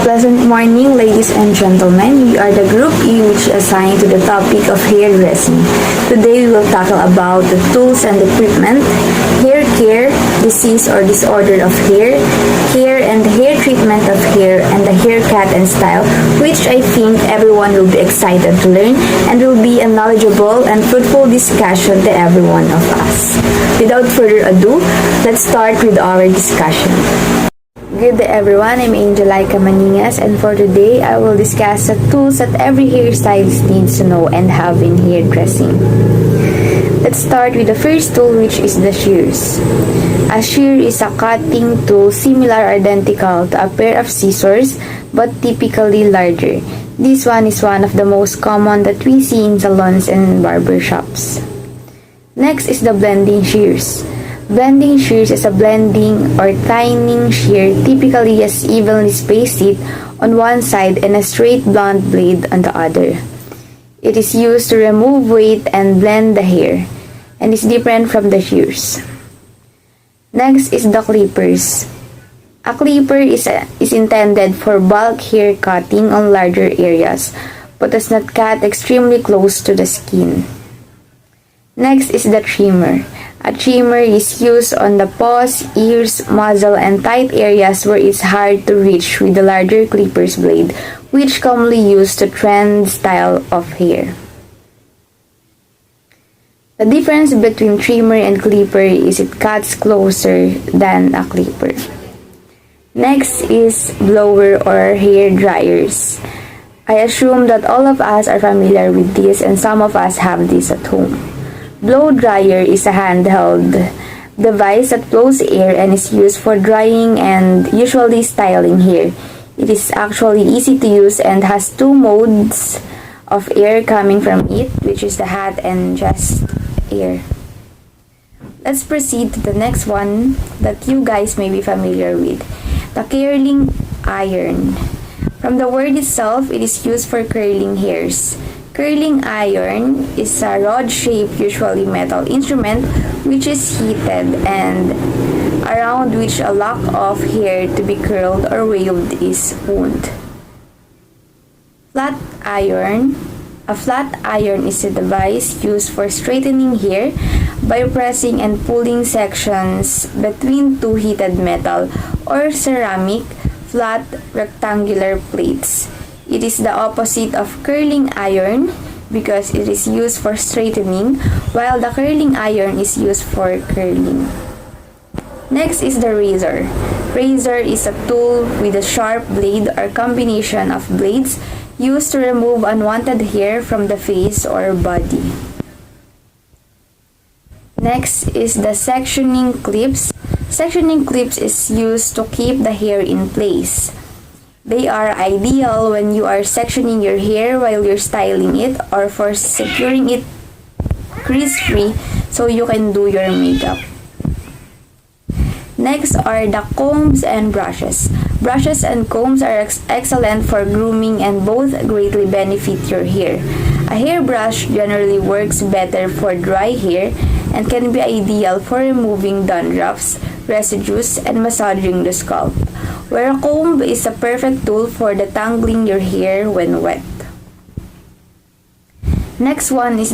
Pleasant morning, ladies and gentlemen. We are the Group E, which is assigned to the topic of hairdressing. Today, we will tackle about the tools and equipment, hair care, disease or disorder of hair and the hair treatment of hair, and the haircut and style, which I think everyone will be excited to learn and will be a knowledgeable and fruitful discussion to every one of us. Without further ado, let's start with our discussion. Good day everyone, I'm Angelica Maningas, and for today I will discuss the tools that every hairstylist needs to know and have in hairdressing. Let's start with the first tool, which is the shears. A shear is a cutting tool similar or identical to a pair of scissors but typically larger. This one is one of the most common that we see in salons and barber shops. Next is the blending shears. Blending shears is a blending or thinning shear, typically as evenly spaced it on one side and a straight blunt blade on the other. It is used to remove weight and blend the hair, and is different from the shears. Next is the clippers. A clipper is intended for bulk hair cutting on larger areas, but does not cut extremely close to the skin. Next is the trimmer. A trimmer is used on the paws, ears, muzzle, and tight areas where it's hard to reach with the larger clipper's blade, which commonly used to trend style of hair. The difference between trimmer and clipper is it cuts closer than a clipper. Next is blower or hair dryers. I assume that all of us are familiar with this, and some of us have this at home. Blow dryer is a handheld device that blows air and is used for drying and usually styling hair. It is actually easy to use and has two modes of air coming from it, which is the hot and just air. Let's proceed to the next one that you guys may be familiar with, the curling iron. From the word itself, it is used for curling hairs. Curling iron is a rod-shaped, usually metal instrument which is heated and around which a lock of hair to be curled or waved is wound. Flat iron. A flat iron is a device used for straightening hair by pressing and pulling sections between two heated metal or ceramic flat rectangular plates. It is the opposite of curling iron because it is used for straightening, while the curling iron is used for curling. Next is the razor. Razor is a tool with a sharp blade or combination of blades used to remove unwanted hair from the face or body. Next is the sectioning clips. Sectioning clips is used to keep the hair in place. They are ideal when you are sectioning your hair while you're styling it or for securing it crease-free so you can do your makeup. Next are the combs and brushes. Brushes and combs are excellent for grooming and both greatly benefit your hair. A hairbrush generally works better for dry hair and can be ideal for removing dandruffs, residues, and massaging the scalp, where a comb is a perfect tool for detangling your hair when wet. Next one is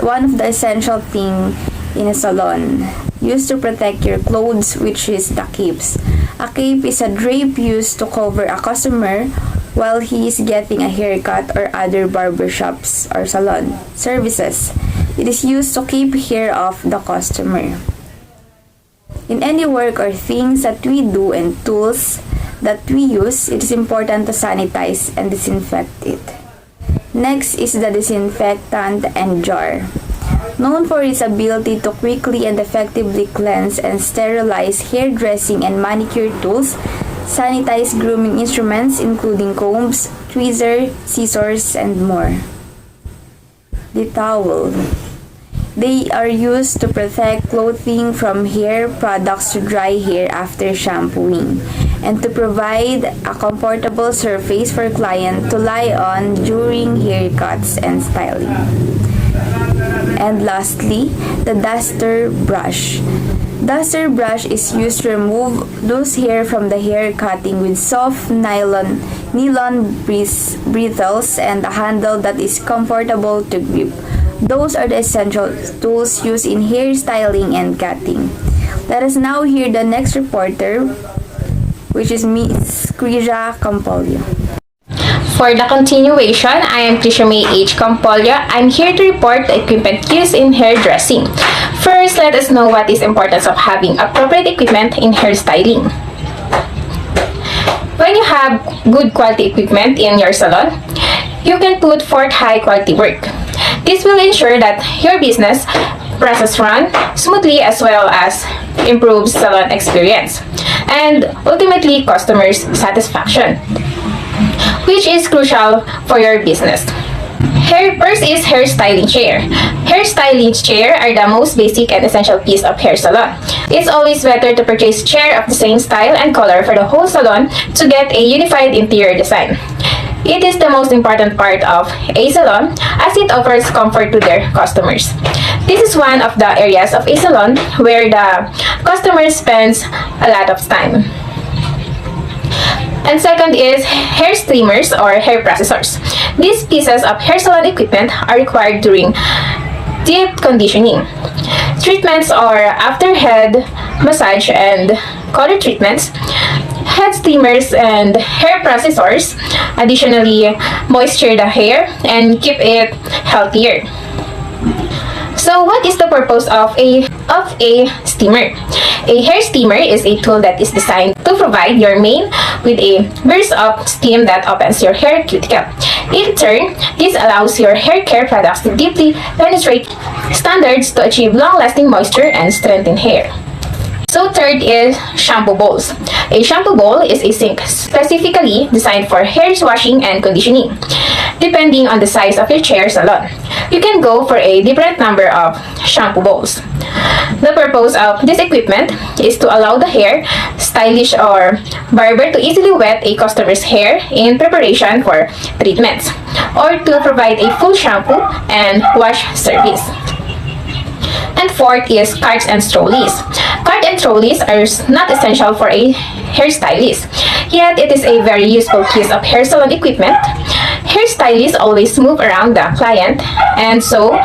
one of the essential things in a salon, used to protect your clothes, which is the capes. A cape is a drape used to cover a customer while he is getting a haircut or other barbershops or salon services. It is used to keep hair off the customer. In any work or things that we do and tools that we use, it is important to sanitize and disinfect it. Next is the disinfectant and jar. Known for its ability to quickly and effectively cleanse and sterilize hairdressing and manicure tools, sanitize grooming instruments including combs, tweezers, scissors, and more. The towel. They are used to protect clothing from hair products to dry hair after shampooing, and to provide a comfortable surface for client to lie on during haircuts and styling. And lastly, the duster brush. duster brush is used to remove loose hair from the hair cutting with soft nylon bristles and a handle that is comfortable to grip. Those are the essential tools used in hair styling and cutting. Let us now hear the next reporter, which is Miss Krija Campolio. For the continuation, I am Trisha May H. Campolio. I'm here to report the equipment used in hairdressing. First, let us know what is the importance of having appropriate equipment in hairstyling. When you have good quality equipment in your salon, you can put forth high quality work. This will ensure that your business process run smoothly as well as improves salon experience and ultimately customers' satisfaction, which is crucial for your business. First is hair styling chair. Hair styling chair are the most basic and essential piece of hair salon. It's always better to purchase chair of the same style and color for the whole salon to get a unified interior design. It is the most important part of a salon as it offers comfort to their customers. This is one of the areas of a salon where the customer spends a lot of time. And second is hair streamers or hair processors. These pieces of hair salon equipment are required during deep conditioning treatments or after head massage and color treatments. Head steamers and hair processors additionally moisture the hair and keep it healthier. So what is the purpose of a steamer? A hair steamer is a tool that is designed to provide your mane with a burst of steam that opens your hair cuticle. In turn, this allows your hair care products to deeply penetrate standards to achieve long-lasting moisture and strengthen hair. So third is shampoo bowls. A shampoo bowl is a sink specifically designed for hair washing and conditioning. Depending on the size of your chair salon, you can go for a different number of shampoo bowls. The purpose of this equipment is to allow the hair stylist or barber to easily wet a customer's hair in preparation for treatments, or to provide a full shampoo and wash service. And fourth is carts and trolleys. Cart and trolleys are not essential for a hairstylist, yet it is a very useful piece of hair salon equipment. Hairstylists always move around the client and so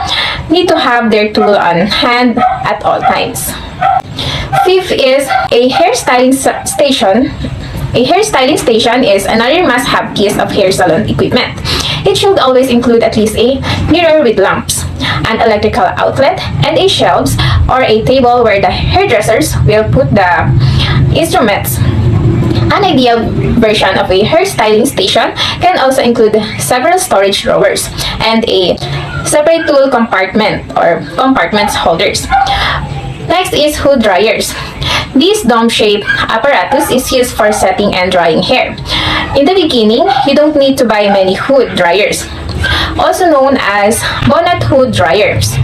need to have their tool on hand at all times. Fifth is a hairstyling station. A hairstyling station is another must-have piece of hair salon equipment. It should always include at least a mirror with lamps, an electrical outlet, and a shelves or a table where the hairdressers will put the instruments. An ideal version of a hairstyling station can also include several storage drawers and a separate tool compartment or compartments holders. Next is hood dryers. This dome-shaped apparatus is used for setting and drying hair. In the beginning, you don't need to buy many hood dryers, also known as bonnet hood dryers.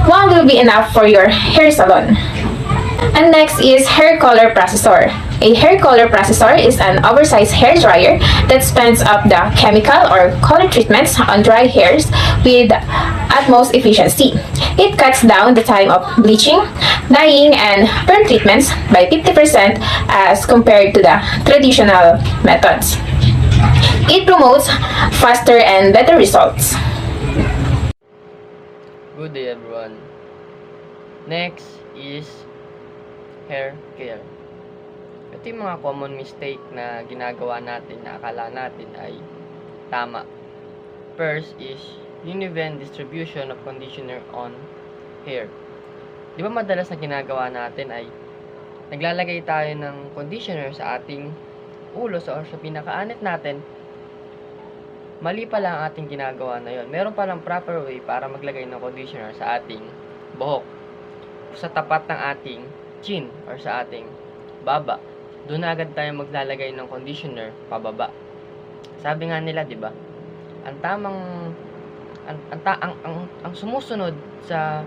One will be enough for your hair salon. And next is hair color processor. A hair color processor is an oversized hair dryer that spins up the chemical or color treatments on dry hairs with utmost efficiency. It cuts down the time of bleaching, dyeing, and perm treatments by 50% as compared to the traditional methods. It promotes faster and better results. Good day everyone. Next is hair care. Ito yung mga common mistake na ginagawa natin na akala natin ay tama. First is uneven distribution of conditioner on hair. Di ba madalas na ginagawa natin ay naglalagay tayo ng conditioner sa ating ulo or sa pinakaanit natin. Mali pala ang ating ginagawa na yon. Meron palang proper way para maglagay ng conditioner sa ating buhok, sa tapat ng ating chin or sa ating baba. Doon agad tayo maglalagay ng conditioner pababa. Sabi nga nila, 'di ba? Ang tamang ang sumusunod sa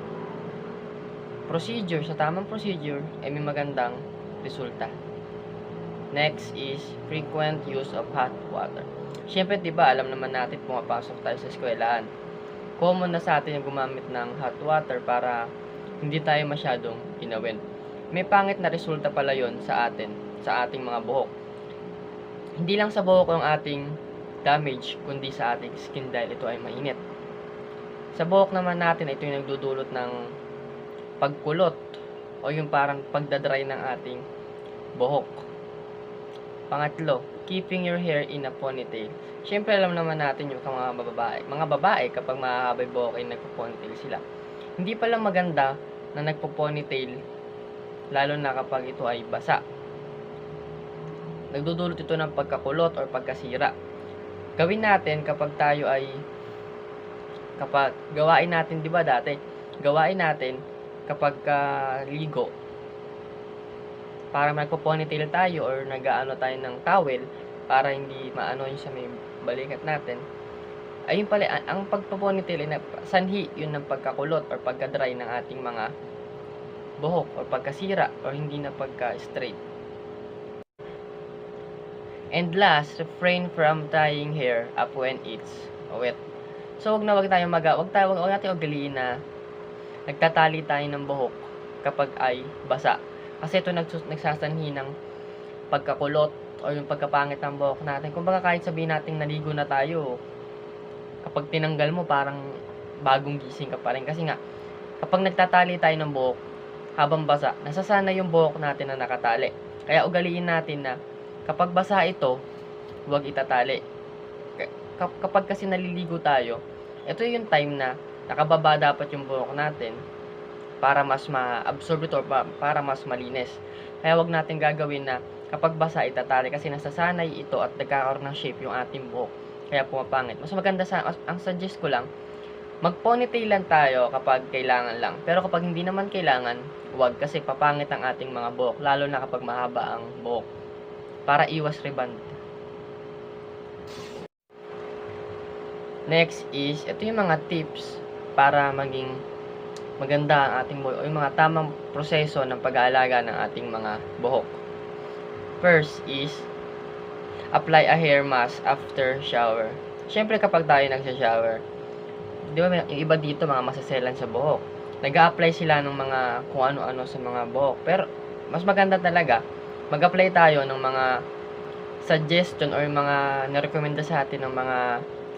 tamang procedure ay may magandang resulta. Next is frequent use of hot water. Siyempre, 'di ba, alam naman natin pumapasok tayo sa eskwelahan. Common na sa atin yung gumamit ng hot water para hindi tayo masyadong inawin. may pangit na resulta pala yon sa atin, sa ating mga buhok. Hindi lang sa buhok yung ating damage, kundi sa ating skin dahil ito ay mainit. Sa buhok naman natin, ito yung nagdudulot ng pagkulot o yung parang pagdadry ng ating buhok. Pangatlo, keeping your hair in a ponytail. Siyempre alam naman natin yung mga babae. Mga babae kapag mahahaba yung buhok ay nagpo-ponytail sila. Hindi pala maganda na nagpo-ponytail lalo na kapag ito ay basa. Nagdudulot ito ng pagkakulot or pagkasira. Gawin natin kapag tayo ay gawain natin, 'di ba dati? Gawain natin kapag ligo. Para magpo-ponytail tayo or nag-aano tayo ng towel para hindi maano yung sa may balikat natin. Ayun pala, ang pagpo-ponytail ay sanhi yun ng pagkakulot or pagka-dry ng ating mga buhok or pagkasira or hindi na pagka-straight. And last, refrain from tying hair up when it's wet. So wag natin ugaliin na nagtatali tayo ng buhok kapag ay basa. Kasi ito nagsasanhi ng pagkakulot o yung pagkapangit ng buhok natin. Kumbaga kahit sabihin natin naligo na tayo, kapag tinanggal mo parang bagong gising ka pa rin. Kasi nga, kapag nagtatali tayo ng buhok habang basa, nasasana yung buhok natin na nakatali. Kaya ugaliin natin na kapag basa ito, huwag itatali. Kapag kasi naliligo tayo, ito yung time na nakababa dapat yung buhok natin para mas ma-absorb ito, para mas malinis. Kaya wag natin gagawin na kapag basa itatali kasi nasasanay ito at nagkakaroon ng shape yung ating buhok. Kaya pumapangit. Mas maganda ang suggest ko lang, mag-ponytail lang tayo kapag kailangan lang. Pero kapag hindi naman kailangan, wag kasi papangit ang ating mga buhok, lalo na kapag mahaba ang buhok. Para iwas reband. Next is, ito yung mga tips para maging maganda ang ating buhok, o yung mga tamang proseso ng pag-aalaga ng ating mga buhok. First is, apply a hair mask after shower. Siyempre kapag tayo nagsha-shower, di ba yung iba dito mga masaselan sa buhok, nag-a-apply sila ng mga kung ano-ano sa mga buhok. Pero mas maganda talaga, mag-apply tayo ng mga suggestion or mga narekomenda sa atin ng mga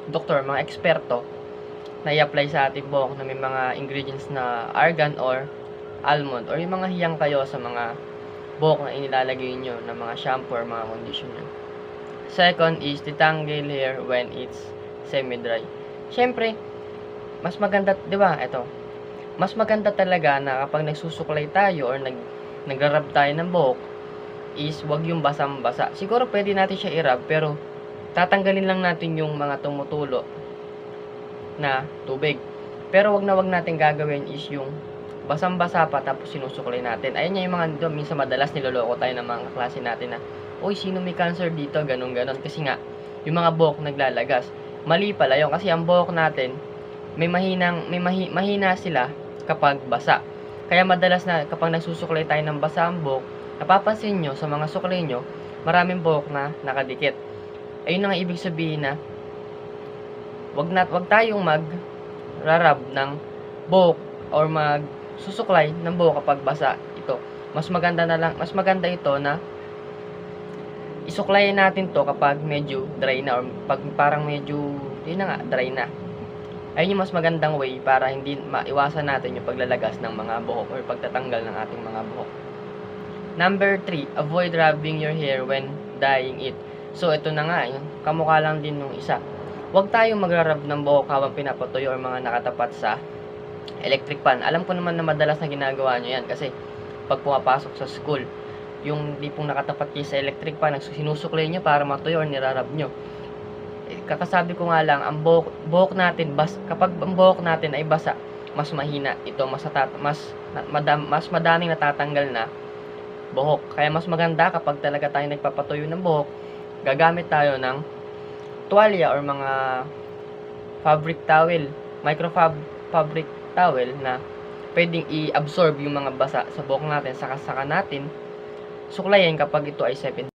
doktor, mga eksperto, na i-apply sa ating buhok na may mga ingredients na argan or almond or yung mga hiyang kayo sa mga buhok na inilalagay nyo ng mga shampoo or mga conditioner. Second is detangle hair when it's semi-dry. Siyempre, mas maganda, di ba, ito, mas maganda talaga na kapag nagsusuklay tayo or nagrarab tayo ng buhok is wag yung basang-basa. Siguro pwede natin siya i-rub pero tatanggalin lang natin yung mga tumutulo na tubig. Pero wag natin gagawin is yung basang-basa pa tapos sinusuklay natin. Ayun yung mga minsan madalas niloloko tayo ng mga klase natin na, uy, sino may cancer dito, ganun. Kasi nga, yung mga buhok naglalagas. Mali pala yun kasi ang buhok natin, mahina sila kapag basa. Kaya madalas na kapag nagsusuklay tayo ng basa ang buhok, napapansin nyo sa mga suklay nyo, maraming buhok na nakadikit. Ayun na nga ibig sabihin na wag tayong mag-rarab ng buhok or magsusuklay ng buhok kapag basa ito. Mas maganda ito na isuklayin natin to kapag medyo dry na or pag parang medyo dry na. Ayun yung mas magandang way para hindi maiwasan natin yung paglalagas ng mga buhok or pagtatanggal ng ating mga buhok. Number 3, avoid rubbing your hair when dyeing it. So ito na nga, kamukha lang din nung isa. Huwag tayong magra-rub ng buhok habang pinapatuyo or mga nakatapat sa electric fan. Alam ko naman na madalas na ginagawa nyo yan kasi pag pumapasok sa school, yung di pong nakatapat kayo sa electric fan, sinusuklay nyo para matuyo or nirarab nyo. Kakasabi ko nga lang, ang buhok natin, kapag ang buhok natin ay basa, mas mahina ito, mas madaming natatanggal na buhok. Kaya mas maganda kapag talaga tayo nagpapatuyo ng buhok, gagamit tayo ng tuwalya or mga fabric towel, fabric towel na pwedeng i-absorb yung mga basa sa buhok natin, saka natin suklayin kapag ito ay 7.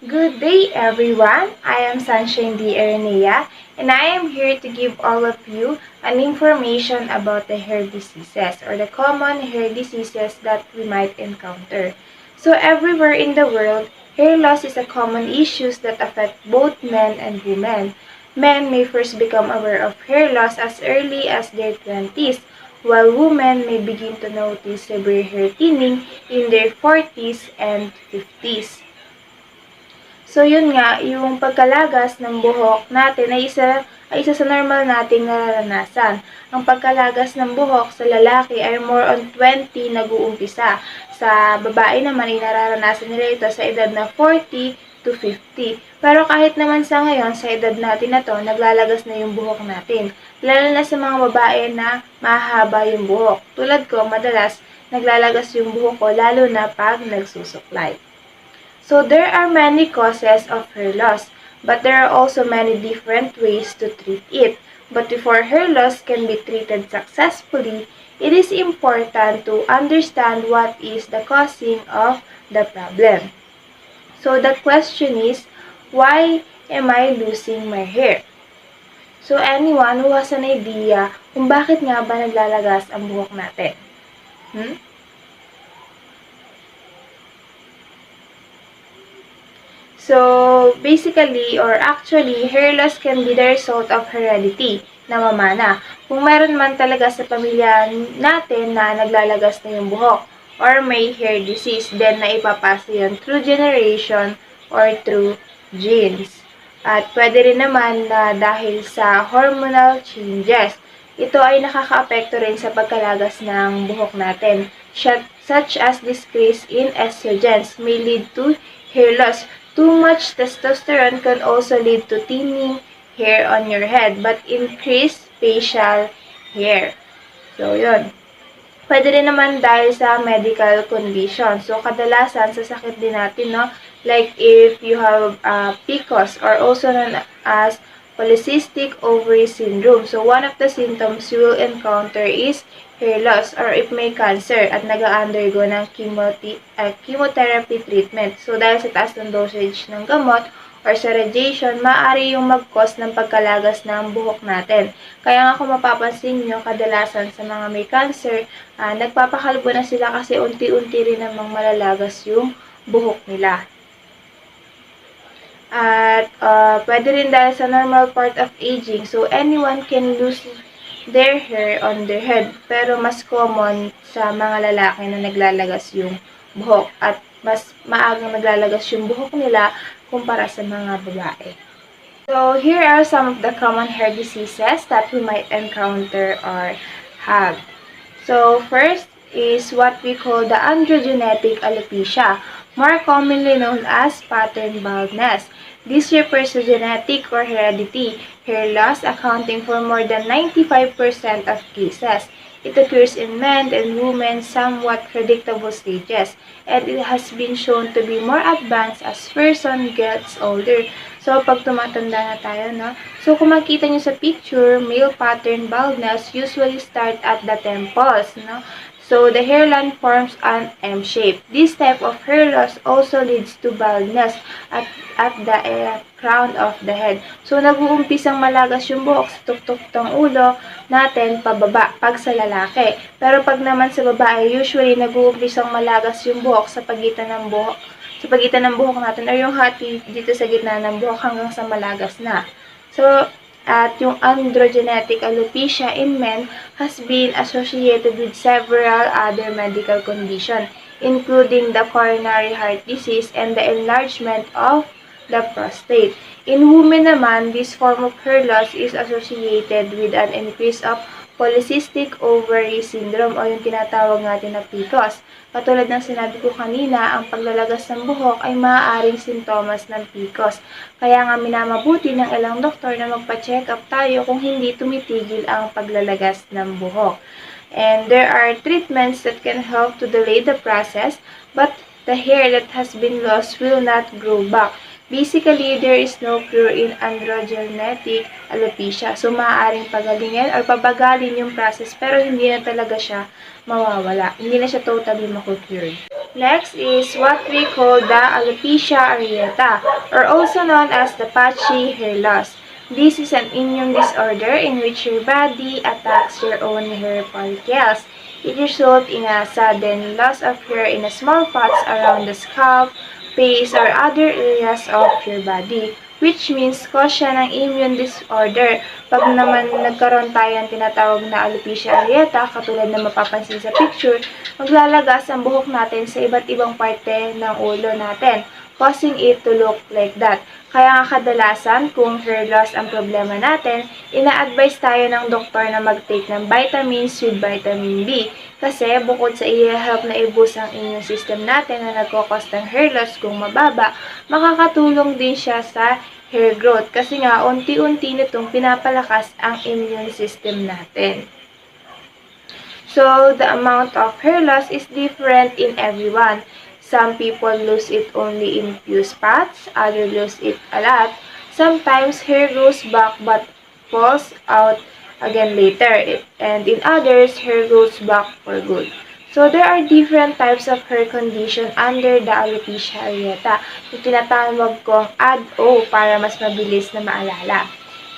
Good day everyone! I am Sunshine D. Aranea and I am here to give all of you an information about the hair diseases or the common hair diseases that we might encounter. So everywhere in the world, hair loss is a common issue that affect both men and women. Men may first become aware of hair loss as early as their 20s, while women may begin to notice severe hair thinning in their 40s and 50s. So yun nga, yung pagkalagas ng buhok natin ay isa sa normal nating nararanasan. Ang pagkalagas ng buhok sa lalaki ay more on 20 nag-uumpisa. Sa babae naman ay nararanasan nila ito sa edad na 40 to 50. Pero kahit naman sa ngayon, sa edad natin na to, naglalagas na yung buhok natin. Lalo na sa mga babae na mahaba yung buhok. Tulad ko, madalas naglalagas yung buhok ko lalo na pag nagsusuklay. So there are many causes of hair loss, but there are also many different ways to treat it. But before hair loss can be treated successfully, it is important to understand what is the causing of the problem. So the question is, why am I losing my hair? So anyone who has an idea kung bakit nga ba naglalagas ang buhok natin? So, basically, or actually, hair loss can be the result of heredity, namamana. Kung meron man talaga sa pamilya natin na naglalagas na yung buhok, or may hair disease, then naipapasa yun through generation or through genes. At pwede rin naman na dahil sa hormonal changes, ito ay nakaka-apekto rin sa pagkalagas ng buhok natin, such as decrease in estrogens may lead to hair loss. Too much testosterone can also lead to thinning hair on your head, but increased facial hair. So, yun. Pwede rin naman dahil sa medical condition. So, kadalasan sa sakit din natin, no? Like if you have PCOS or also known as polycystic ovary syndrome. So, one of the symptoms you will encounter is hair loss or if may cancer at nag-undergo ng chemotherapy treatment. So, dahil sa taas ng dosage ng gamot or sa radiation, maaari yung mag-cause ng pagkalagas ng buhok natin. Kaya nga kung mapapansin nyo, kadalasan sa mga may cancer, nagpapakalbo na sila kasi unti-unti rin namang malalagas yung buhok nila. At pwede rin dahil sa normal part of aging. So, anyone can lose their hair on their head. Pero mas common sa mga lalaki na naglalagas yung buhok. At mas maagang naglalagas yung buhok nila kumpara sa mga babae. So, here are some of the common hair diseases that we might encounter or have. So, first is what we call the androgenetic alopecia, more commonly known as pattern baldness. This refers to genetic or heredity hair loss accounting for more than 95% of cases. It occurs in men and women somewhat predictable stages, and it has been shown to be more advanced as person gets older. So, pag tumatanda na tayo, no? So, kung makita nyo sa picture, male pattern baldness usually start at the temples, no? So, the hairline forms an M shape. This type of hair loss also leads to baldness at the crown of the head. So, nag-uumpisang malagas yung buhok sa tuktok ng ulo natin pababa pag sa lalaki. Pero pag naman sa babae, usually nag-uumpisang malagas yung buhok sa pagitan ng buhok natin or yung hati dito sa gitna ng buhok hanggang sa malagas na. So, at yung androgenetic alopecia in men has been associated with several other medical conditions, including the coronary heart disease and the enlargement of the prostate. In women naman, this form of hair loss is associated with an increase of polycystic ovary syndrome o yung tinatawag natin na PCOS. Katulad ng sinabi ko kanina, ang paglalagas ng buhok ay maaaring sintomas ng PCOS. Kaya nga minamabuti ng ilang doktor na magpa-check up tayo kung hindi tumitigil ang paglalagas ng buhok. And there are treatments that can help to delay the process, but the hair that has been lost will not grow back. Basically, there is no cure in androgenetic alopecia. So, maaaring pagalingin or pabagalin yung process pero hindi na talaga siya mawawala. Hindi na siya totally makukured. Next is what we call the alopecia areata or also known as the patchy hair loss. This is an immune disorder in which your body attacks your own hair follicles. It results in a sudden loss of hair in a small spots around the scalp, face, or other areas of your body, which means cause siya ng immune disorder. Pag naman nagkaroon tayo ng tinatawag na alopecia areata, katulad na mapapansin sa picture, maglalagas ang buhok natin sa iba't ibang parte ng ulo natin, causing it to look like that. Kaya nga kadalasan, kung hair loss ang problema natin, ina-advise tayo ng doktor na mag-take ng vitamins with vitamin B. Kasi bukod sa i-help na i-boost ang immune system natin na nagkakos ng hair loss kung mababa, makakatulong din siya sa hair growth. Kasi nga, unti-unti nitong pinapalakas ang immune system natin. So, the amount of hair loss is different in everyone. Some people lose it only in few spots, others lose it a lot. Sometimes hair grows back but falls out again later, and in others, hair grows back for good. So, there are different types of hair condition under the alopecia areata. Yung tinatawag kong AD-O para mas mabilis na maalala.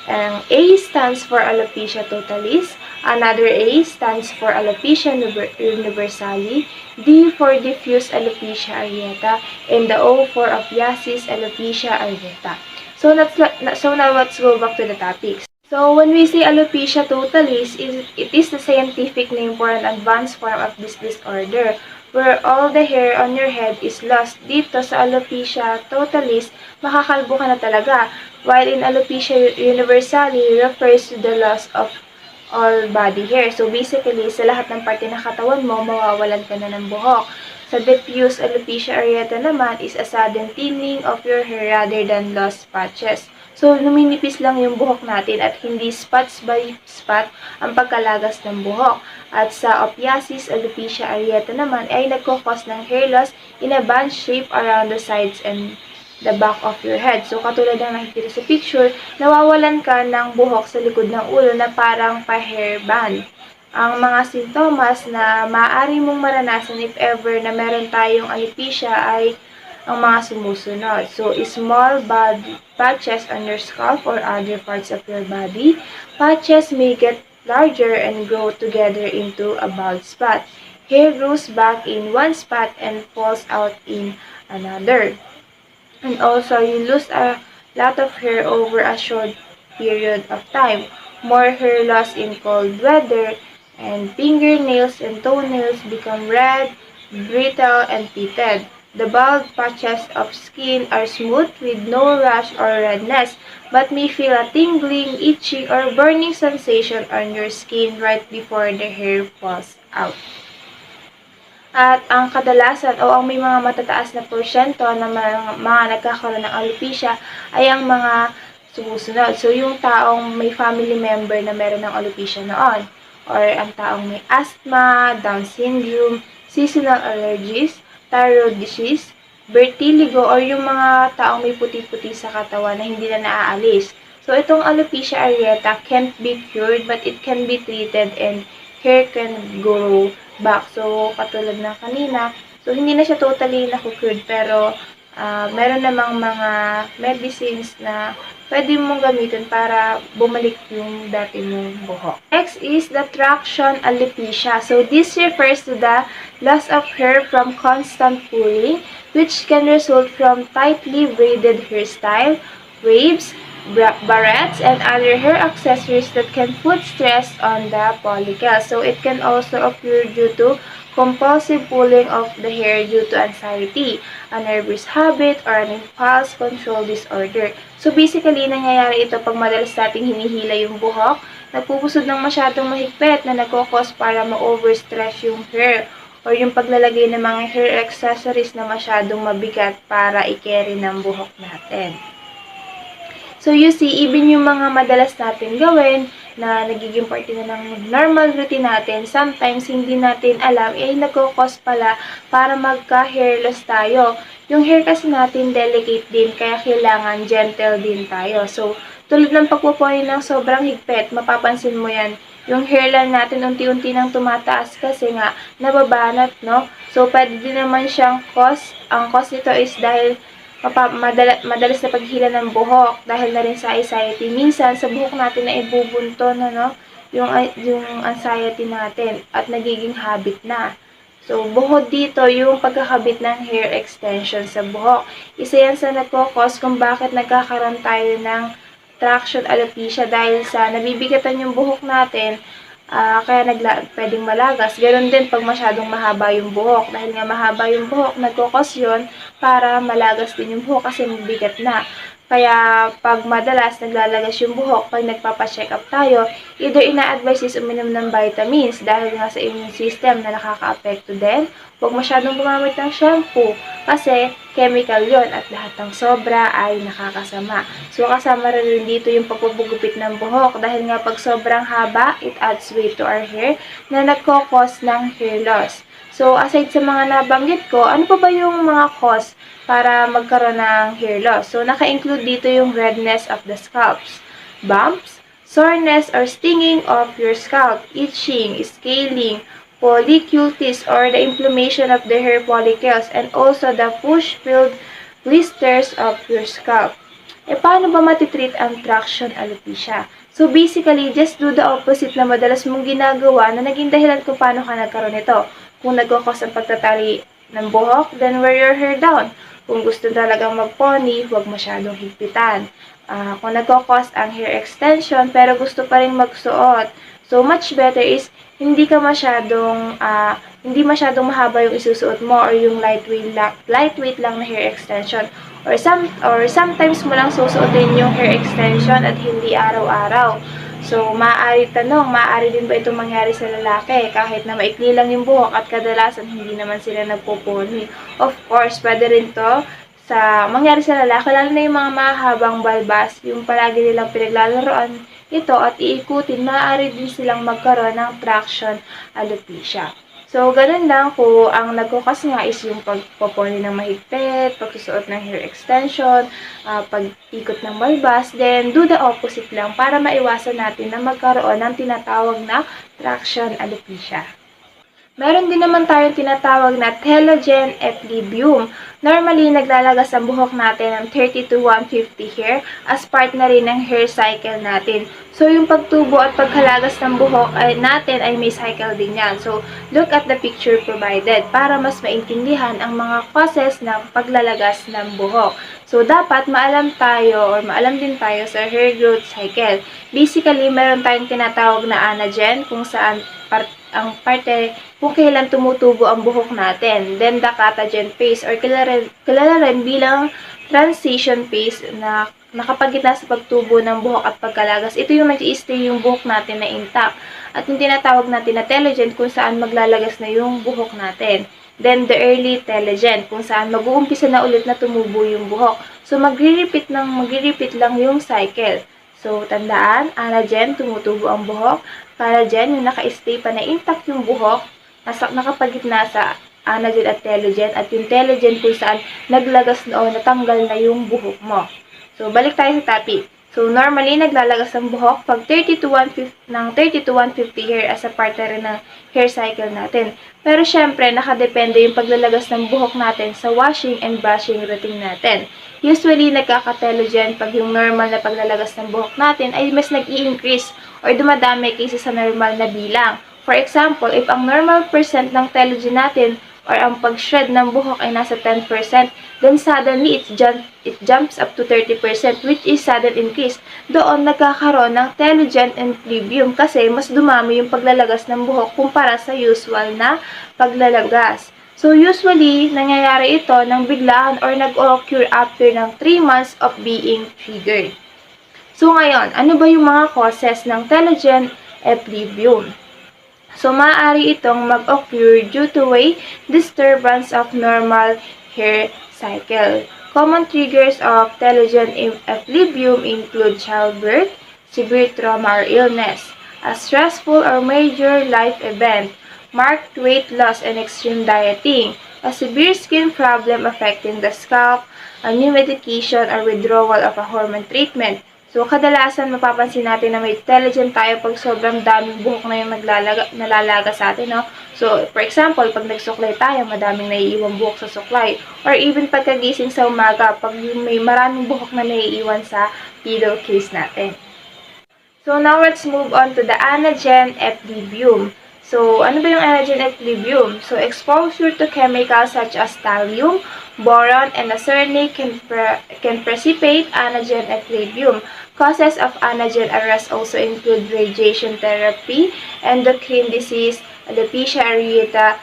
Ang A stands for alopecia totalis, another A stands for alopecia universalis, D for diffuse alopecia areata, and the O for ophiasis alopecia areata. So now let's go back to the topics. So when we say alopecia totalis, it is the scientific name for an advanced form of this disorder, where all the hair on your head is lost. Dito sa alopecia totalis, makakalbo ka na talaga. While in alopecia universalis refers to the loss of all body hair. So basically, sa lahat ng parte ng katawan mo, mawawalan ka na ng buhok. Sa diffuse alopecia areata naman is a sudden thinning of your hair rather than lost patches. So, numinipis lang yung buhok natin at hindi spots by spot ang pagkalagas ng buhok. At sa ophiasis alopecia areata naman ay nagkakos ng hair loss in a band shape around the sides and the back of your head. So, katulad ng nakikita sa picture, nawawalan ka ng buhok sa likod ng ulo na parang pa-hair band. Ang mga sintomas na maaari mong maranasan if ever na meron tayong alopecia ay ang mga sumusunod. So, small body patches on your scalp or other parts of your body. Patches may get larger and grow together into a bald spot. Hair grows back in one spot and falls out in another. And also, you lose a lot of hair over a short period of time. More hair loss in cold weather, and fingernails and toenails become red, brittle, and pitted. The bald patches of skin are smooth with no rash or redness, but may feel a tingling, itching, or burning sensation on your skin right before the hair falls out. At ang kadalasan o ang may mga matataas na porsyento na mga nagkakaroon ng alopecia ay ang mga sumusunod. So, yung taong may family member na meron ng alopecia noon, or ang taong may asthma, Down syndrome, seasonal allergies, thyroid disease, vertigo, or yung mga taong may puti-puti sa katawan na hindi na naaalis. So, itong alopecia areata can't be cured but it can be treated and hair can grow back. So, katulad ng kanina, so hindi na siya totally naku-cured pero meron namang mga medicines na pwede mong gamitin para bumalik yung dati mong buhok. Next is the traction alopecia. So, this refers to the loss of hair from constant pulling, which can result from tightly braided hairstyle, waves, barrettes, and other hair accessories that can put stress on the follicles. So, it can also occur due to compulsive pulling of the hair due to anxiety, a nervous habit, or an impulse control disorder. So, basically, nangyayari ito pag madalas nating hinihila yung buhok, nagpupusod ng masyadong mahigpit na nagkakos para ma-overstretch yung hair, or yung paglalagay ng mga hair accessories na masyadong mabigat para i-carry ng buhok natin. So, you see, even yung mga madalas natin gawin, na nagiging parte na ng normal routine natin, sometimes hindi natin alam, ay nagkakos pala para magka-hair loss tayo. Yung hair kasi natin delicate din, kaya kailangan gentle din tayo. So, tulad ng pagpupony ng sobrang higpit, mapapansin mo yan, yung hairline natin unti-unti nang tumataas kasi nga nababanat, no? So, pwede din naman siyang cause. Ang cause nito is dahil madalas na paghila ng buhok dahil na rin sa anxiety. Minsan, sa buhok natin na ibubunto na, no, yung anxiety natin at nagiging habit na. So, bukod dito, yung pagkakabit ng hair extension sa buhok. Isa yan sa nagkakos kung bakit nagkakaroon tayo ng traction alopecia dahil sa nabibigatan yung buhok natin, kaya pwedeng malagas. Ganon din pag masyadong mahaba yung buhok. Dahil nga mahaba yung buhok, nagkakos yun para malagas din yung buhok kasi mabigat na. Kaya pag madalas naglalagas yung buhok, pag nagpapacheck up tayo, either ina-advise is uminom ng vitamins dahil nga sa immune system na nakaka-apekto din. Huwag masyadong gumamit ng shampoo kasi chemical yon at lahat ng sobra ay nakakasama. So kasama rin dito yung pagpupugupit ng buhok dahil nga pag sobrang haba, it adds weight to our hair na nagkakos ng hair loss. So aside sa mga nabanggit ko, ano pa ba yung mga cause para magkaroon ng hair loss? So naka-include dito yung redness of the scalps, bumps, soreness or stinging of your scalp, itching, scaling, folliculitis or the inflammation of the hair follicles, and also the push-filled blisters of your scalp. Paano ba matitreat ang traction alopecia? So basically, just do the opposite na madalas mong ginagawa na naging dahilan kung paano ka nagkaroon nito. Kung nagkakos ang pagtatali ng buhok, then wear your hair down. Kung gusto talagang mag-pony, huwag masyadong higpitan. Kung nagkakos ang hair extension, pero gusto pa rin magsuot, so much better is hindi masyadong mahaba yung isusuot mo or yung lightweight lang na hair extension. Or sometimes mo lang susuotin yung hair extension at hindi araw-araw. So, maaari din ba itong mangyari sa lalaki kahit na maikli lang yung buhok at kadalasan hindi naman sila nagpupuni? Of course, pwede rin to mangyari sa lalaki, lalo na yung mga mahabang balbas, yung palagi nilang pinaglalaroan ito at iikutin, maaari din silang magkaroon ng traction alopecia. So, ganun lang kung ang nagkukas nga is yung pagpopony ng mahigpit, pagsusuot ng hair extension, pag-ikot ng balbas, then do the opposite lang para maiwasan natin na magkaroon ng tinatawag na traction alopecia. Meron din naman tayong tinatawag na telogen equilibrium. Normally, naglalagas ang buhok natin ng 30 to 150 hair as part na rin ng hair cycle natin. So, yung pagtubo at pagkalagas ng buhok natin ay may cycle din yan. So, look at the picture provided para mas maintindihan ang mga causes ng paglalagas ng buhok. So, dapat maalam din tayo sa hair growth cycle. Basically, meron tayong tinatawag na anagen kung saan ang parte kung kailan tumutubo ang buhok natin. Then, the catagen phase or kilala rin bilang transition phase na nakapagitna sa pagtubo ng buhok at pagkalagas. Ito yung nag-i-stay yung buhok natin na intact. At yung tinatawag natin na telogen kung saan maglalagas na yung buhok natin. Then, the early telogen kung saan mag-uumpisa na ulit na tumubo yung buhok. So, magre-repeat lang yung cycle. So, tandaan, anagen, tumutubo ang buhok. Collagen, yung naka-stay pa na intact yung buhok, nakapagitna sa anagen at telogen. At yung telogen kung saan naglagas na o natanggal na yung buhok mo. So, balik tayo sa topic. So, normally, naglalagas ng buhok pag 30 to 150 hair as a part na rin ng hair cycle natin. Pero, syempre, nakadepende yung paglalagas ng buhok natin sa washing and brushing routine natin. Usually, nagkaka-telogen pag yung normal na paglalagas ng buhok natin ay mas nag-i-increase or dumadami kaysa sa normal na bilang. For example, if ang normal percent ng telogen natin or ang pag-shred ng buhok ay nasa 10%, then suddenly it jumps up to 30%, which is sudden increase. Doon nagkakaroon ng telogen equilibrium kasi mas dumami yung paglalagas ng buhok kumpara sa usual na paglalagas. So, usually, nangyayari ito ng biglaan or nag-occur after ng 3 months of being triggered. So, ngayon, ano ba yung mga causes ng telogen equilibrium? So, maaari itong mag-occur due to a disturbance of normal hair cycle. Common triggers of telogen equilibrium include childbirth, severe trauma or illness, a stressful or major life event, marked weight loss and extreme dieting, a severe skin problem affecting the scalp, a new medication or withdrawal of a hormone treatment. So, kadalasan mapapansin natin na may intelligent tayo pag sobrang daming buhok na yung nalalaga sa atin, no? So, for example, pag nagsuklay tayo, madaming naiiwan buhok sa suklay. Or even pagkagising sa umaga, pag may maraming buhok na naiiwan sa pillowcase natin. So, now let's move on to the anagen equilibrium. So, ano ba yung anagen equilibrium? So, exposure to chemicals such as thallium, boron, and arsenic can precipitate anagen equilibrium. Causes of anagen arrest also include radiation therapy, endocrine disease, alopecia areata,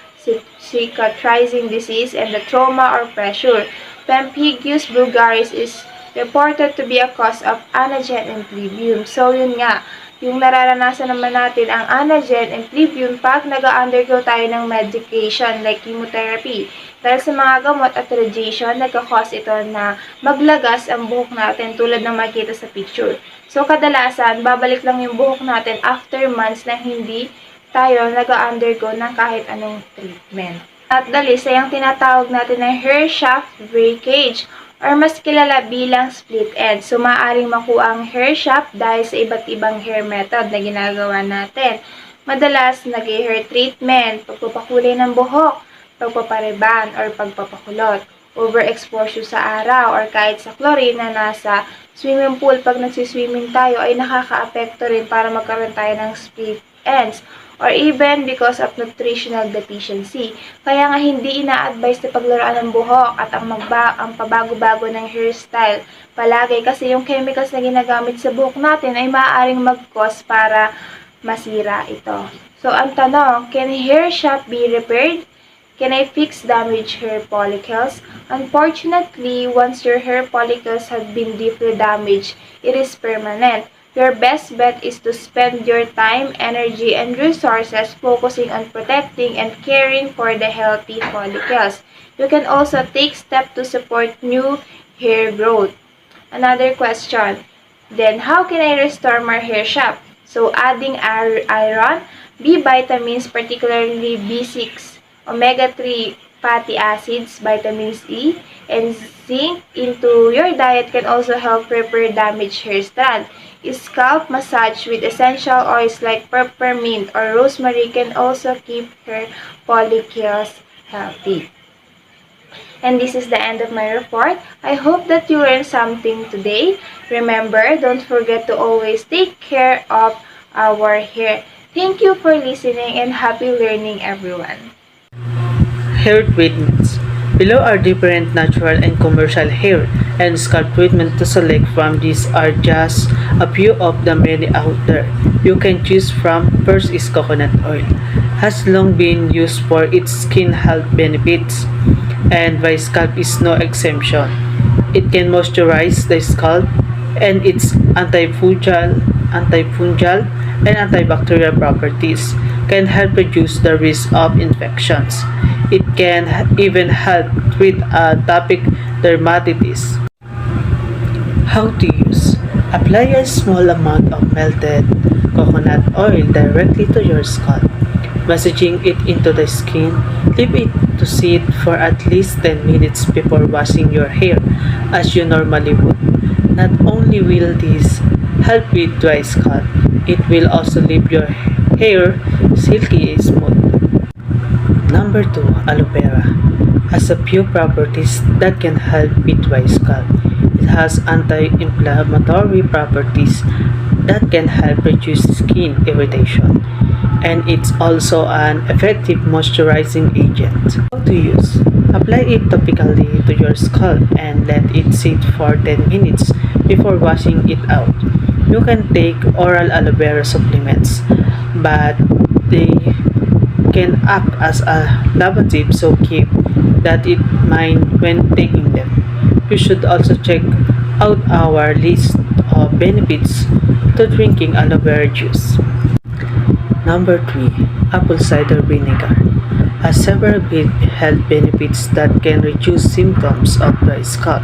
cicatrizing disease, and the trauma or pressure. Pemphigus vulgaris is reported to be a cause of anagen equilibrium. So, yun nga, yung nararanasan naman natin ang anagen equilibrium pag nag-undergo tayo ng medication like chemotherapy. Dahil sa mga gamot at radiation, nagkakos ito na maglagas ang buhok natin tulad ng makita sa picture. So, kadalasan, babalik lang yung buhok natin after months na hindi tayo nag-undergo ng kahit anong treatment. At dali sa yung tinatawag natin na hair shaft breakage or mas kilala bilang split end. So, maaaring makuha ang hair shaft dahil sa iba't ibang hair method na ginagawa natin. Madalas, nag-hair treatment, pagpapakulay ng buhok, pagpapariban or pagpapakulot, overexposure sa araw or kahit sa chlorine na nasa swimming pool pag nagsiswimming tayo ay nakaka-apekto rin para magkaroon tayo ng split ends or even because of nutritional deficiency. Kaya nga hindi ina-advise na paglaruan ng buhok at ang pabago-bago ng hairstyle palagi kasi yung chemicals na ginagamit sa buhok natin ay maaaring mag-cause para masira ito. So, ang tanong, can hair shaft be repaired? Can I fix damaged hair follicles? Unfortunately, once your hair follicles have been deeply damaged, it is permanent. Your best bet is to spend your time, energy, and resources focusing on protecting and caring for the healthy follicles. You can also take steps to support new hair growth. Another question, then how can I restore my hair shaft? So, adding iron, B vitamins, particularly B6, omega-3 fatty acids, vitamins E, and zinc into your diet can also help repair damaged hair strand. Scalp massage with essential oils like peppermint or rosemary can also keep hair follicles healthy. And this is the end of my report. I hope that you learned something today. Remember, don't forget to always take care of our hair. Thank you for listening and happy learning, everyone. Hair treatments. Below are different natural and commercial hair and scalp treatment to select from. These are just a few of the many out there you can choose from. First is coconut oil. Has long been used for its skin health benefits, and my scalp is no exemption. It can moisturize the scalp, and its antifungal and antibacterial properties can help reduce the risk of infections. It can even help treat atopic dermatitis. How to use? Apply a small amount of melted coconut oil directly to your scalp. Massaging it into the skin, leave it to sit for at least 10 minutes before washing your hair as you normally would. Not only will this help with dry scalp, it will also leave your hair silky and smooth. Number 2. Aloe vera has a few properties that can help with dry scalp. It has anti-inflammatory properties that can help reduce skin irritation, and it's also an effective moisturizing agent. How to use? Apply it topically to your scalp and let it sit for 10 minutes before washing it out. You can take oral aloe vera supplements, but they can act as a lavative, so keep that in mind when taking them. You should also check out our list of benefits to drinking aloe vera juice. Number 3. Apple cider vinegar has several health benefits that can reduce symptoms of dry scalp.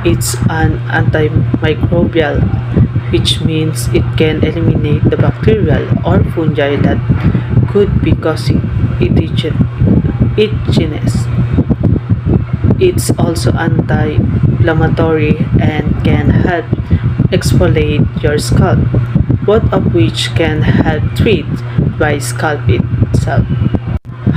It's an antimicrobial, which means it can eliminate the bacterial or fungi that could be causing itchiness. It's also anti-inflammatory and can help exfoliate your scalp, both of which can help treat dry scalp itself.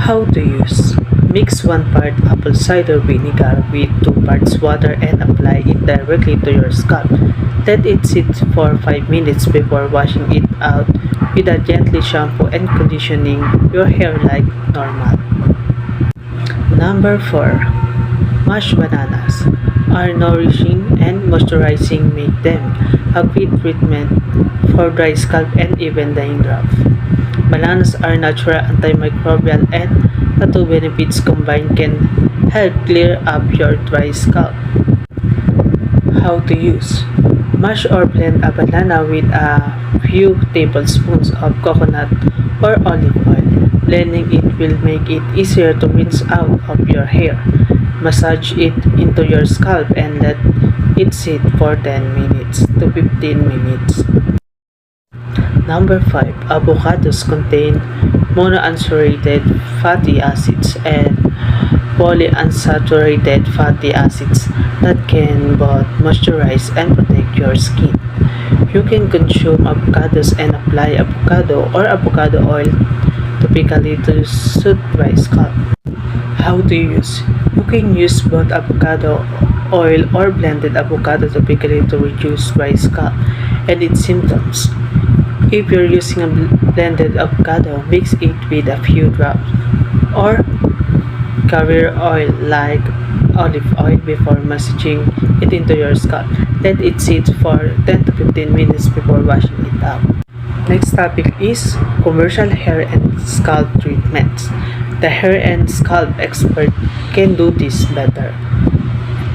How to use: mix 1 part apple cider vinegar with 2 parts water and apply it directly to your scalp. Let it sit for 5 minutes before washing it out with a gently shampoo and conditioning your hair like normal. Number 4. Mashed bananas are nourishing and moisturizing, make them a great treatment for dry scalp and even dandruff. Bananas are natural antimicrobial and the two benefits combined can help clear up your dry scalp. How to use: mash or blend a banana with a few tablespoons of coconut or olive oil. Blending it will make it easier to rinse out of your hair. Massage it into your scalp and let it sit for 10 minutes to 15 minutes. Number 5. Avocados contain monounsaturated fatty acids and polyunsaturated fatty acids that can both moisturize and protect your skin. You can consume avocados and apply avocado or avocado oil topically to suit dry scalp. How to use: you can use both avocado oil or blended avocado topically to reduce dry scalp and its symptoms. If you're using a blended avocado, mix it with a few drops or carrier oil like olive oil before massaging it into your scalp. Let it sit for 10 to 15 minutes before washing it out. Next topic is commercial hair and scalp treatments. The hair and scalp expert can do this better.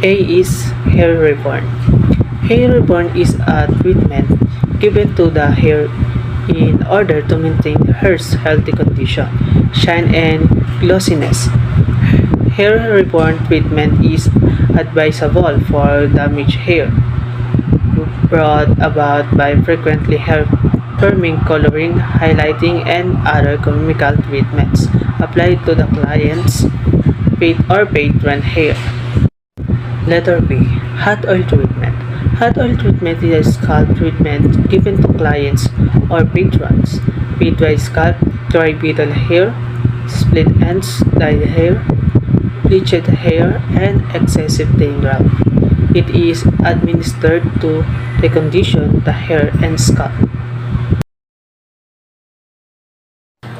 A is hair reborn. Hair reborn is a treatment given to the hair in order to maintain hair's healthy condition, shine, and glossiness. Hair reborn treatment is advisable for damaged hair brought about by frequently hair perming, coloring, highlighting, and other chemical treatments applied to the client's patron hair. Letter B. Hot oil treatment. Hot oil treatment is a scalp treatment given to clients or patrons with dry scalp, dry brittle hair, split ends, dyed hair, bleached hair, and excessive dandruff. It is administered to recondition the hair and scalp.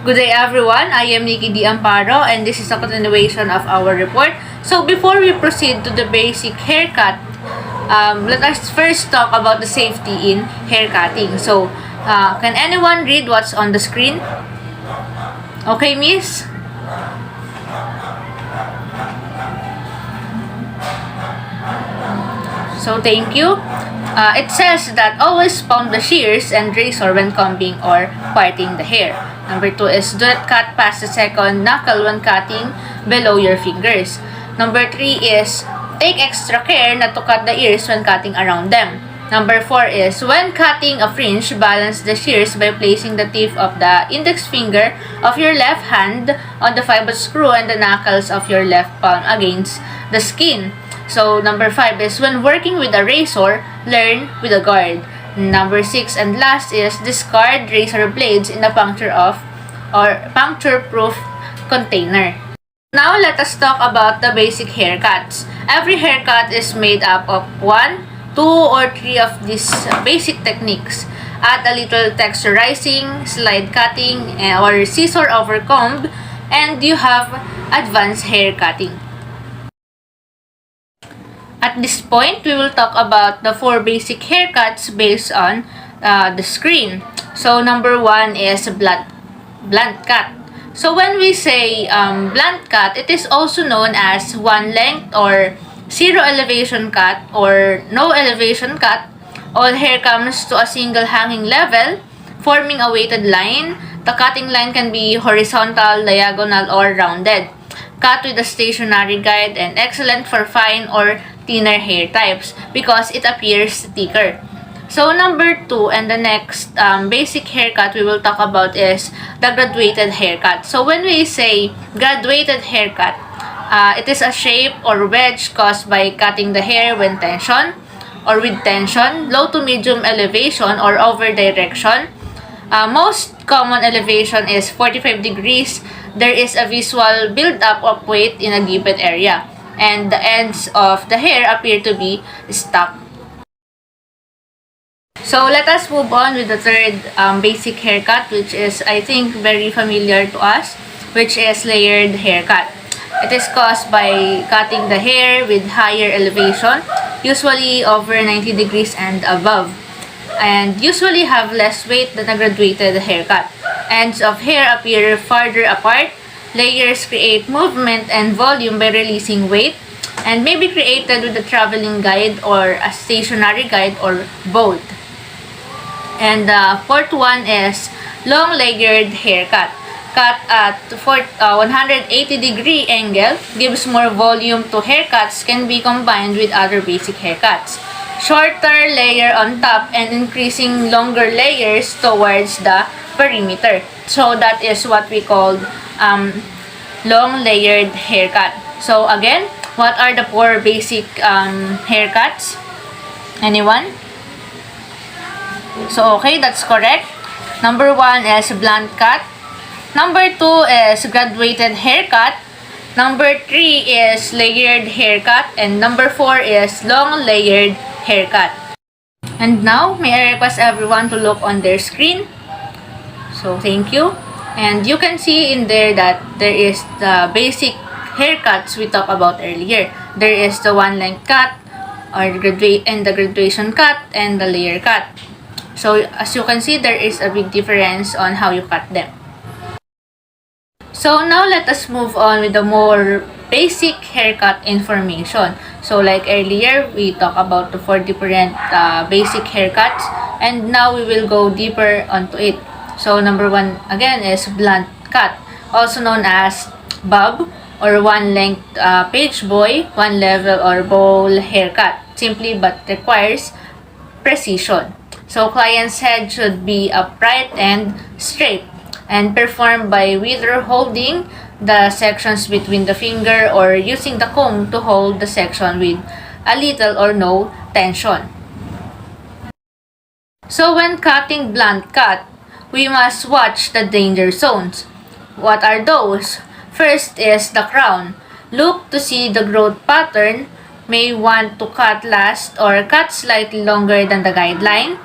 Good day everyone, I am Nikki D. Amparo and this is a continuation of our report. So before we proceed to the basic haircut, let us first talk about the safety in hair cutting. So, can anyone read what's on the screen? Okay, miss? So, thank you. It says that always pound the shears and razor when combing or parting the hair. Number 2 is do not cut past the second knuckle when cutting below your fingers. Number 3 is take extra care not to cut the ears when cutting around them. Number 4 is when cutting a fringe, balance the shears by placing the tip of the index finger of your left hand on the 5/0 screw and the knuckles of your left palm against the skin. So, number 5 is when working with a razor, learn with a guard. Number 6 and last is discard razor blades in a puncture-proof container. Now, let us talk about the basic haircuts. Every haircut is made up of 1, 2, or 3 of these basic techniques. Add a little texturizing, slide cutting, or scissor over comb, and you have advanced hair cutting. At this point, we will talk about the 4 basic haircuts based on the screen. So, number 1 is blunt cut. So, when we say blunt cut, it is also known as one length or zero elevation cut or no elevation cut. All hair comes to a single hanging level, forming a weighted line. The cutting line can be horizontal, diagonal, or rounded. Cut with a stationary guide and excellent for fine or thinner hair types because it appears thicker. So, number 2 and the next basic haircut we will talk about is the graduated haircut. So, when we say graduated haircut, it is a shape or wedge caused by cutting the hair when tension or with tension, low to medium elevation, or over direction. Most common elevation is 45 degrees. There is a visual build-up of weight in a given area, and the ends of the hair appear to be stuck. So let us move on with the third basic haircut, which is, I think, very familiar to us, which is layered haircut. It is caused by cutting the hair with higher elevation, usually over 90 degrees and above, and usually have less weight than a graduated haircut. Ends of hair appear farther apart. Layers create movement and volume by releasing weight, and may be created with a traveling guide or a stationary guide or both. And the fourth one is long layered haircut. Cut at 180-degree angle gives more volume to haircuts, can be combined with other basic haircuts. Shorter layer on top and increasing longer layers towards the perimeter. So that is what we call long layered haircut. So again, what are the four basic haircuts? Anyone? So, okay, that's correct. Number 1 is blunt cut. Number 2 is graduated haircut. Number 3 is layered haircut. And number 4 is long layered haircut. And now, may I request everyone to look on their screen. So, thank you. And you can see in there that there is the basic haircuts we talked about earlier. There is the one length cut, or the graduation cut, and the layer cut. So, as you can see, there is a big difference on how you cut them. So, now let us move on with the more basic haircut information. So, like earlier, we talked about the 4 different basic haircuts. And now, we will go deeper onto it. So, number 1, again, is blunt cut. Also known as bob, or one-length page boy, one-level, or bowl haircut. Simply but requires precision. So, client's head should be upright and straight, and performed by either holding the sections between the finger or using the comb to hold the section with a little or no tension. So, when cutting blunt cut, we must watch the danger zones. What are those? First is the crown. Look to see the growth pattern. May want to cut last or cut slightly longer than the guideline.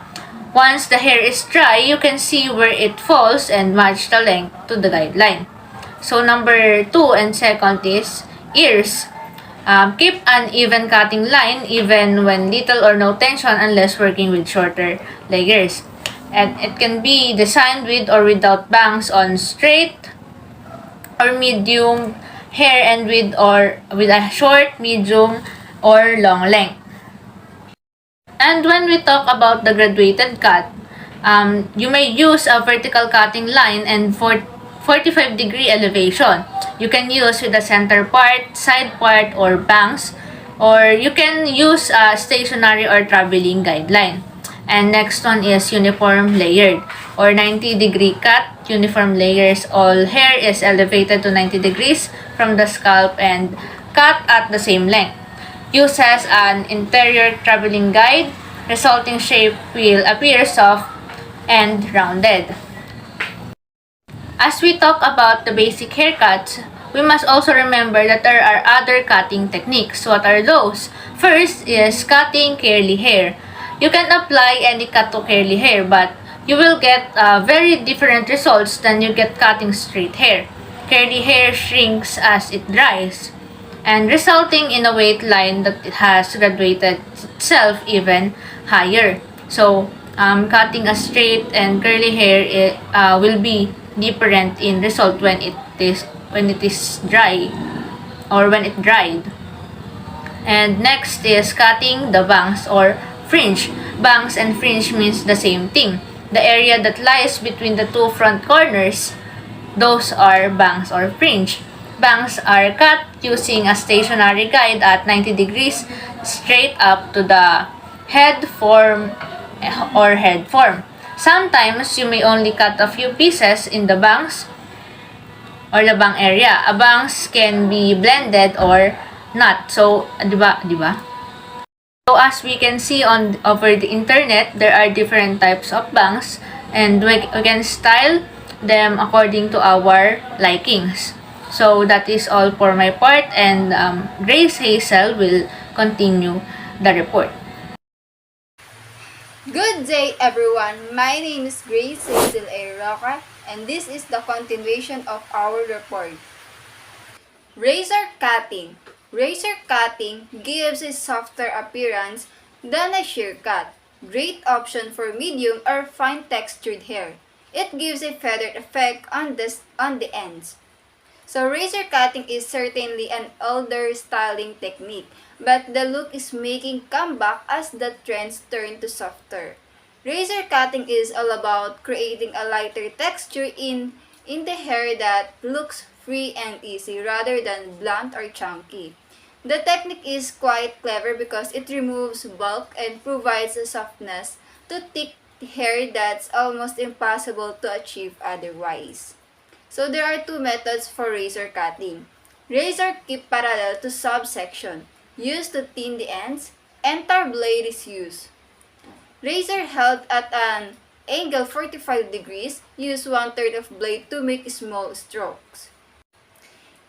Once the hair is dry, you can see where it falls and match the length to the guideline. So, number 2 and second is ears. Keep an even cutting line even when little or no tension unless working with shorter layers. And it can be designed with or without bangs on straight or medium hair, and with a short, medium, or long length. And when we talk about the graduated cut, you may use a vertical cutting line and 45-degree elevation. You can use with the center part, side part, or bangs, or you can use a stationary or traveling guideline. And next one is uniform layered, or 90-degree cut. Uniform layers, all hair is elevated to 90 degrees from the scalp and cut at the same length. Uses an interior traveling guide. Resulting shape will appear soft and rounded. As we talk about the basic haircuts, we must also remember that there are other cutting techniques. What are those? First is cutting curly hair. You can apply any cut to curly hair, but you will get very different results than you get cutting straight hair. Curly hair shrinks as it dries, and resulting in a weight line that it has graduated itself even higher. So, cutting a straight and curly hair will be different in result when it is dry or when it dried. And next is cutting the bangs or fringe. Bangs and fringe means the same thing. The area that lies between the two front corners, those are bangs or fringe. Bangs are cut using a stationary guide at 90 degrees straight up to the head form or head form. Sometimes you may only cut a few pieces in the bangs or the bang area. A bangs can be blended or not. So, di ba? So as we can see on over the internet, there are different types of bangs, and we can style them according to our likings. So that is all for my part, and Grace Hazel will continue the report. Good day everyone, my name is Grace Hazel A. Roca and this is the continuation of our report. Razor cutting. Razor cutting gives a softer appearance than a shear cut. Great option for medium or fine textured hair. It gives a feathered effect on the ends. So razor cutting is certainly an older styling technique, but the look is making comeback as the trends turn to softer. Razor cutting is all about creating a lighter texture in the hair that looks free and easy rather than blunt or chunky. The technique is quite clever because it removes bulk and provides a softness to thick hair that's almost impossible to achieve otherwise. So there are two methods for razor cutting. Razor keep parallel to subsection, used to thin the ends. Entire blade is used. Razor held at an angle 45 degrees, use 1/3 of blade to make small strokes.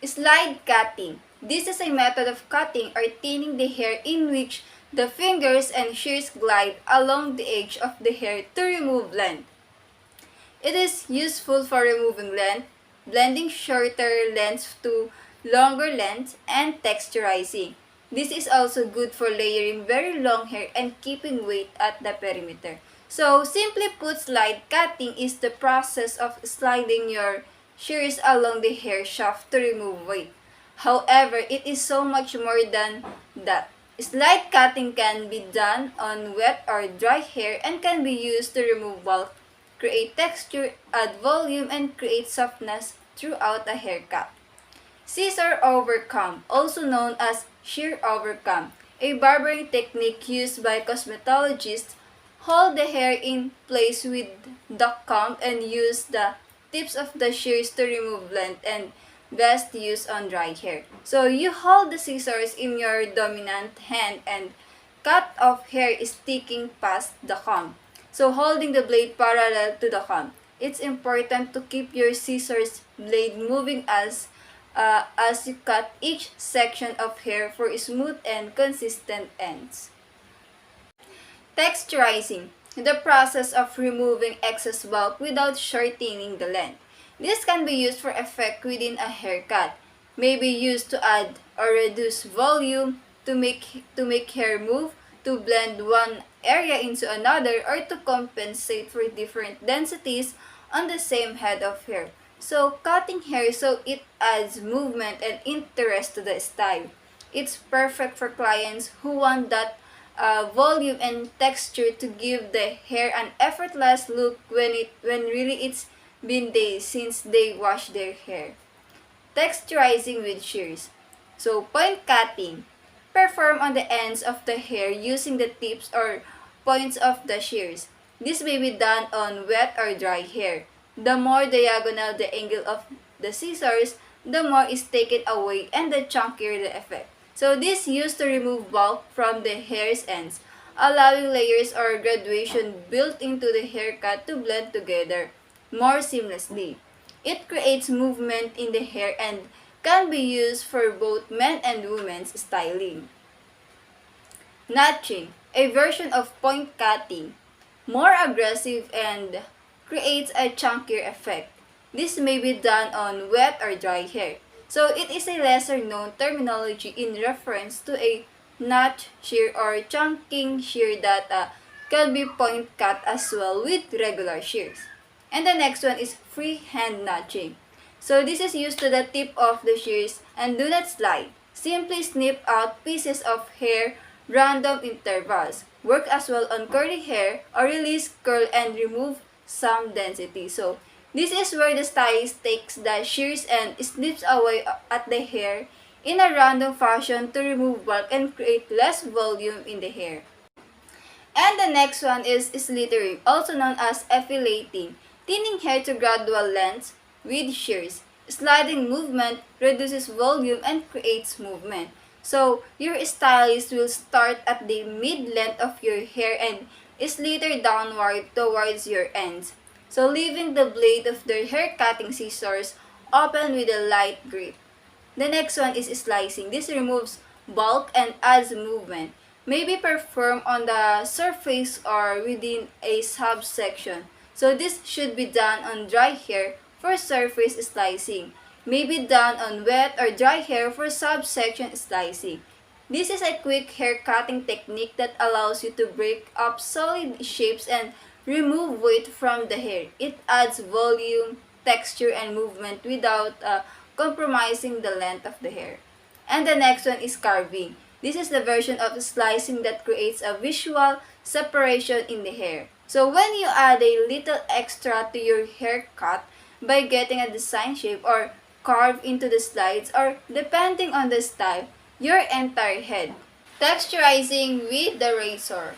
Slide cutting. This is a method of cutting or thinning the hair in which the fingers and shears glide along the edge of the hair to remove length. It is useful for removing length, blending shorter lengths to longer lengths, and texturizing. This is also good for layering very long hair and keeping weight at the perimeter. So, simply put, slide cutting is the process of sliding your shears along the hair shaft to remove weight. However, it is so much more than that. Slide cutting can be done on wet or dry hair and can be used to remove bulk, create texture, add volume, and create softness throughout a haircut. Scissor overcomb, also known as shear overcomb, a barbering technique used by cosmetologists, hold the hair in place with the comb and use the tips of the shears to remove length and best used on dry hair. So you hold the scissors in your dominant hand and cut off hair sticking past the comb. So holding the blade parallel to the comb. It's important to keep your scissors blade moving as you cut each section of hair for smooth and consistent ends. Texturizing, the process of removing excess bulk without shortening the length. This can be used for effect within a haircut. May be used to add or reduce volume, to make hair move, to blend one area into another, or to compensate for different densities on the same head of hair. So, cutting hair so it adds movement and interest to the style. It's perfect for clients who want that volume and texture to give the hair an effortless look when really it's been days since they washed their hair. Texturizing with shears. So, point cutting. Perform on the ends of the hair using the tips or points of the shears. This may be done on wet or dry hair. The more diagonal the angle of the scissors, the more is taken away and the chunkier the effect. So this used to remove bulk from the hair's ends, allowing layers or graduation built into the haircut to blend together more seamlessly. It creates movement in the hair and can be used for both men and women's styling. Notching, a version of point cutting, more aggressive and creates a chunkier effect. This may be done on wet or dry hair. So it is a lesser known terminology in reference to a notch shear or chunking shear that can be point cut as well with regular shears. And the next one is freehand notching. So this is used to the tip of the shears and do not slide. Simply snip out pieces of hair random intervals. Work as well on curly hair or release curl and remove some density. So this is where the stylist takes the shears and snips away at the hair in a random fashion to remove bulk and create less volume in the hair. And the next one is slithering, also known as effilating, thinning hair to gradual lengths with shears. Sliding movement reduces volume and creates movement. So, your stylist will start at the mid-length of your hair and slither downward towards your ends. So, leaving the blade of the hair cutting scissors open with a light grip. The next one is slicing. This removes bulk and adds movement. May be performed on the surface or within a subsection. So this should be done on dry hair for surface slicing. May be done on wet or dry hair for subsection slicing. This is a quick hair cutting technique that allows you to break up solid shapes and remove weight from the hair. It adds volume, texture, and movement without compromising the length of the hair. And the next one is carving. This is the version of slicing that creates a visual separation in the hair. So when you add a little extra to your haircut by getting a design shape or carve into the sides or depending on the style, your entire head. Texturizing with the razor.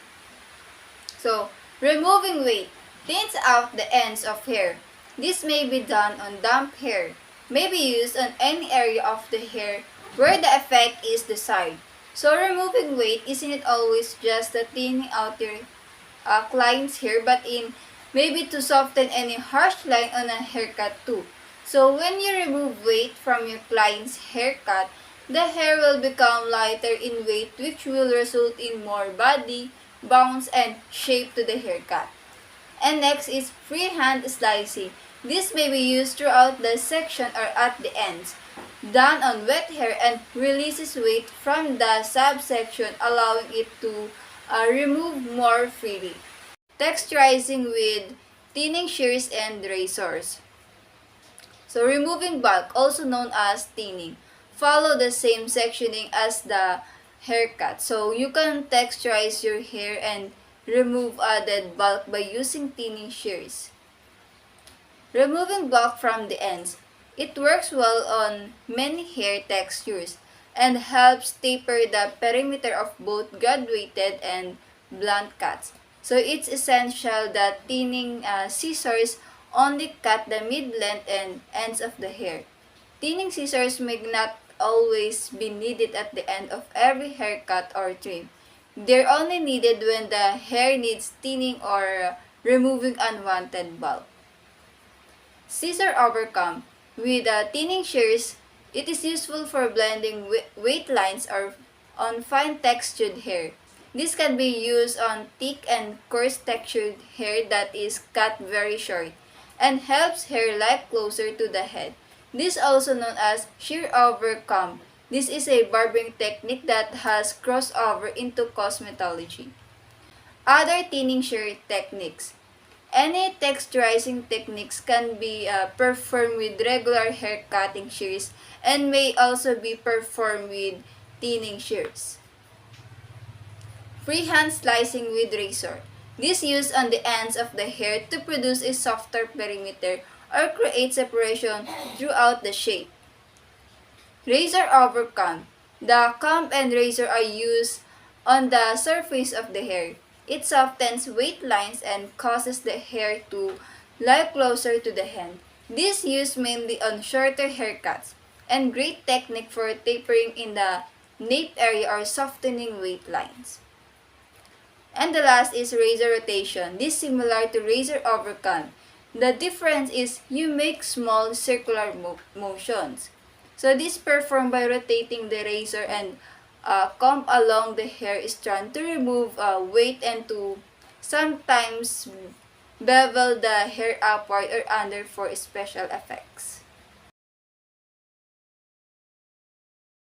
So, removing weight. Thinns out the ends of hair. This may be done on damp hair. May be used on any area of the hair where the effect is desired. So, removing weight isn't always just the thinning out your client's hair, but in maybe to soften any harsh line on a haircut too. So, when you remove weight from your client's haircut, the hair will become lighter in weight, which will result in more body, bounce, and shape to the haircut. And next is freehand slicing. This may be used throughout the section or at the ends. Done on wet hair and releases weight from the subsection, allowing it to remove more freely. Texturizing with thinning shears and razors. So removing bulk, also known as thinning. Follow the same sectioning as the haircut. So you can texturize your hair and remove added bulk by using thinning shears. Removing bulk from the ends. It works well on many hair textures and helps taper the perimeter of both graduated and blunt cuts. So it's essential that thinning scissors only cut the mid-length and ends of the hair. Thinning scissors may not always be needed at the end of every haircut or trim. They're only needed when the hair needs thinning or removing unwanted bulk. Scissor overcomb. With thinning shears, it is useful for blending weight lines or on fine textured hair. This can be used on thick and coarse textured hair that is cut very short and helps hair lie closer to the head. This is also known as shear over comb. This is a barbering technique that has crossed over into cosmetology. Other thinning shear techniques. Any texturizing techniques can be performed with regular hair cutting shears and may also be performed with thinning shears. Freehand slicing with razor. This used on the ends of the hair to produce a softer perimeter or create separation throughout the shape. Razor over comb. The comb and razor are used on the surface of the hair. It softens weight lines and causes the hair to lie closer to the hand. This used mainly on shorter haircuts and great technique for tapering in the nape area or softening weight lines. And the last is razor rotation. This is similar to razor over comb. The difference is you make small circular motions. So this is performed by rotating the razor and comb along the hair strand to remove weight and to sometimes bevel the hair upward or under for special effects.